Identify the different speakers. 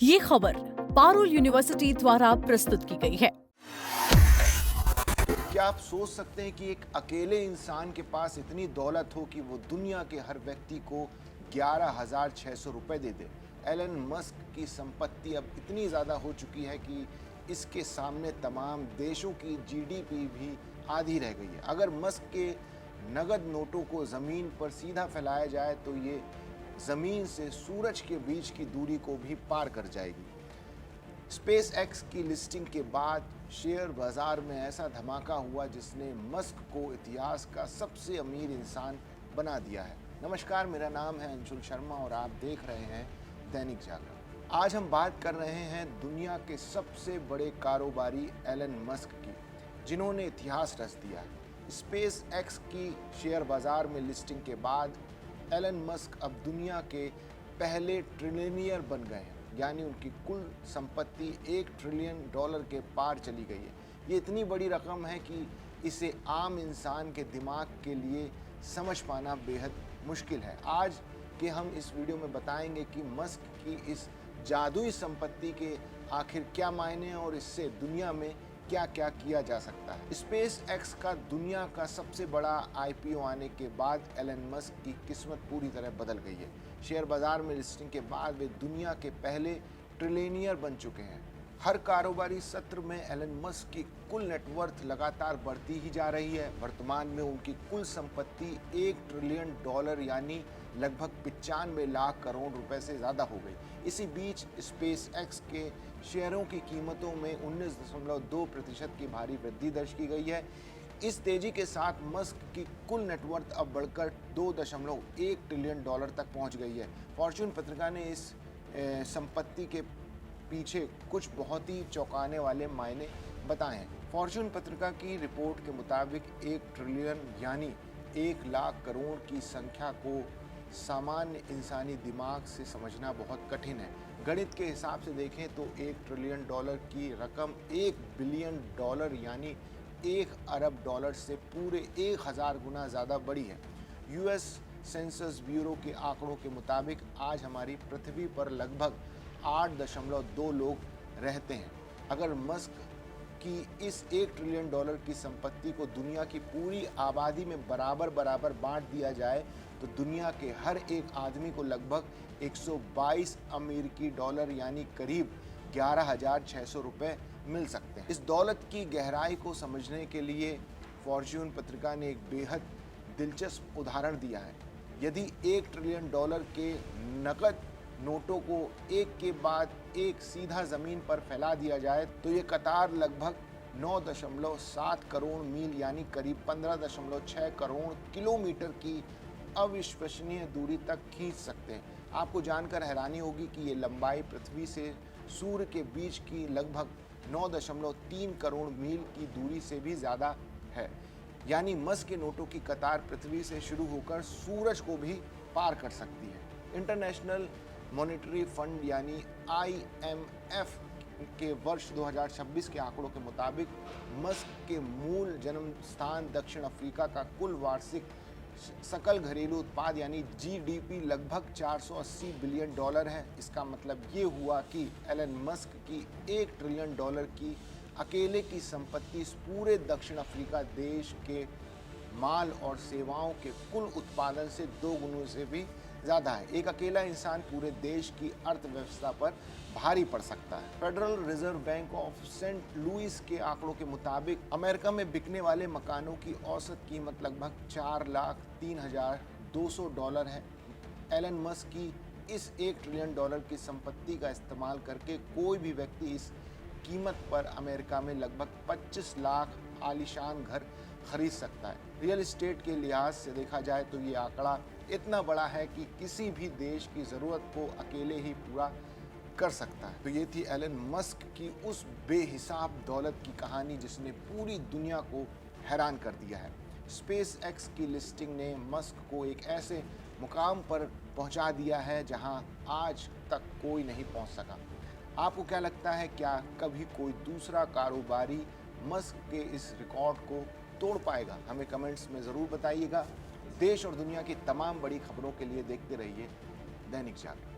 Speaker 1: ये खबर पारुल यूनिवर्सिटी द्वारा प्रस्तुत की गई है।
Speaker 2: क्या आप सोच सकते हैं कि एक अकेले इंसान के पास इतनी दौलत हो कि वो दुनिया के हर व्यक्ति को 11,600 रुपए दे दे। एलन मस्क की संपत्ति अब इतनी ज़्यादा हो चुकी है कि इसके सामने तमाम देशों की जीडीपी भी आधी रह गई है। अगर मस्क के नगद नोटों को ज़मीन पर सीधा फैलाया जाए तो ये ज़मीन से सूरज के बीच की दूरी को भी पार कर जाएगी। स्पेस एक्स की लिस्टिंग के बाद शेयर बाजार में ऐसा धमाका हुआ जिसने मस्क को इतिहास का सबसे अमीर इंसान बना दिया है। नमस्कार, मेरा नाम है अंशुल शर्मा और आप देख रहे हैं दैनिक जागरण। आज हम बात कर रहे हैं दुनिया के सबसे बड़े कारोबारी एलन मस्क की, जिन्होंने इतिहास रच दिया है। स्पेस एक्स की शेयर बाजार में लिस्टिंग के बाद एलन मस्क अब दुनिया के पहले ट्रिलियनियर बन गए हैं, यानी उनकी कुल संपत्ति $1 ट्रिलियन के पार चली गई है। ये इतनी बड़ी रकम है कि इसे आम इंसान के दिमाग के लिए समझ पाना बेहद मुश्किल है। आज के हम इस वीडियो में बताएंगे कि मस्क की इस जादुई संपत्ति के आखिर क्या मायने हैं और इससे दुनिया में क्या क्या किया जा सकता है। स्पेस एक्स का दुनिया का सबसे बड़ा आईपीओ आने के बाद एलन मस्क की किस्मत पूरी तरह बदल गई है। शेयर बाजार में लिस्टिंग के बाद वे दुनिया के पहले ट्रिलियनियर बन चुके हैं। हर कारोबारी सत्र में एलन मस्क की कुल नेटवर्थ लगातार बढ़ती ही जा रही है। वर्तमान में उनकी कुल संपत्ति $1 ट्रिलियन यानी लगभग 95 लाख करोड़ रुपए से ज़्यादा हो गई। इसी बीच स्पेस एक्स के शेयरों की कीमतों में 19.2% की भारी वृद्धि दर्ज की गई है। इस तेजी के साथ मस्क की कुल नेटवर्थ अब बढ़कर $2.1 ट्रिलियन तक पहुंच गई है। फॉर्च्यून पत्रिका ने इस संपत्ति के पीछे कुछ बहुत ही चौंकाने वाले मायने बताए हैं। फॉर्च्यून पत्रिका की रिपोर्ट के मुताबिक 1 ट्रिलियन यानी 1 लाख करोड़ की संख्या को सामान्य इंसानी दिमाग से समझना बहुत कठिन है। गणित के हिसाब से देखें तो $1 ट्रिलियन की रकम $1 बिलियन यानी $1 अरब से पूरे 1000 गुना ज़्यादा बड़ी है। यूएस सेंसस ब्यूरो के आंकड़ों के मुताबिक आज हमारी पृथ्वी पर लगभग 8.2 लोग रहते हैं। अगर मस्क की इस $1 ट्रिलियन की संपत्ति को दुनिया की पूरी आबादी में बराबर बराबर बांट दिया जाए तो दुनिया के हर एक आदमी को लगभग 122 अमेरिकी डॉलर यानी करीब 11,600 रुपए मिल सकते हैं। इस दौलत की गहराई को समझने के लिए फॉर्च्यून पत्रिका ने एक बेहद दिलचस्प उदाहरण दिया है। यदि $1 ट्रिलियन के नकद नोटों को एक के बाद एक सीधा ज़मीन पर फैला दिया जाए तो ये कतार लगभग 9.7 करोड़ मील यानी करीब 15.6 करोड़ किलोमीटर की अविश्वसनीय दूरी तक खींच सकते हैं। आपको जानकर हैरानी होगी कि ये लंबाई पृथ्वी से सूर्य के बीच की लगभग 9.3 करोड़ मील की दूरी से भी ज़्यादा है। यानी मस्क के नोटों की कतार पृथ्वी से शुरू होकर सूरज को भी पार कर सकती है। इंटरनेशनल मॉनेटरी फंड यानी IMF के वर्ष 2026 के आंकड़ों के मुताबिक मस्क के मूल जन्म स्थान दक्षिण अफ्रीका का कुल वार्षिक सकल घरेलू उत्पाद यानी GDP लगभग $480 बिलियन है। इसका मतलब ये हुआ कि एलन मस्क की $1 ट्रिलियन की अकेले की संपत्ति इस पूरे दक्षिण अफ्रीका देश के माल और सेवाओं के कुल उत्पादन से 2 गुना से भी ज़्यादा है। एक अकेला इंसान पूरे देश की अर्थव्यवस्था पर भारी पड़ सकता है। Federal Reserve Bank of Saint Louis के आंकड़ों के मुताबिक अमेरिका में बिकने वाले मकानों की औसत कीमत लगभग $4,03,200 है। एलन मस्क की इस $1 ट्रिलियन की संपत्ति का इस्तेमाल करके कोई भी व्यक्ति इस कीमत पर अमेरिका में लगभग 25 लाख आलीशान घर खरीद सकता है। रियल एस्टेट के लिहाज से देखा जाए तो ये आंकड़ा इतना बड़ा है कि किसी भी देश की ज़रूरत को अकेले ही पूरा कर सकता है। तो ये थी एलन मस्क की उस बेहिसाब दौलत की कहानी जिसने पूरी दुनिया को हैरान कर दिया है। स्पेस एक्स की लिस्टिंग ने मस्क को एक ऐसे मुकाम पर पहुंचा दिया है जहां आज तक कोई नहीं पहुंच सका। आपको क्या लगता है, क्या कभी कोई दूसरा कारोबारी मस्क के इस रिकॉर्ड को तोड़ पाएगा? हमें कमेंट्स में ज़रूर बताइएगा। देश और दुनिया की तमाम बड़ी खबरों के लिए देखते रहिए दैनिक जागरण।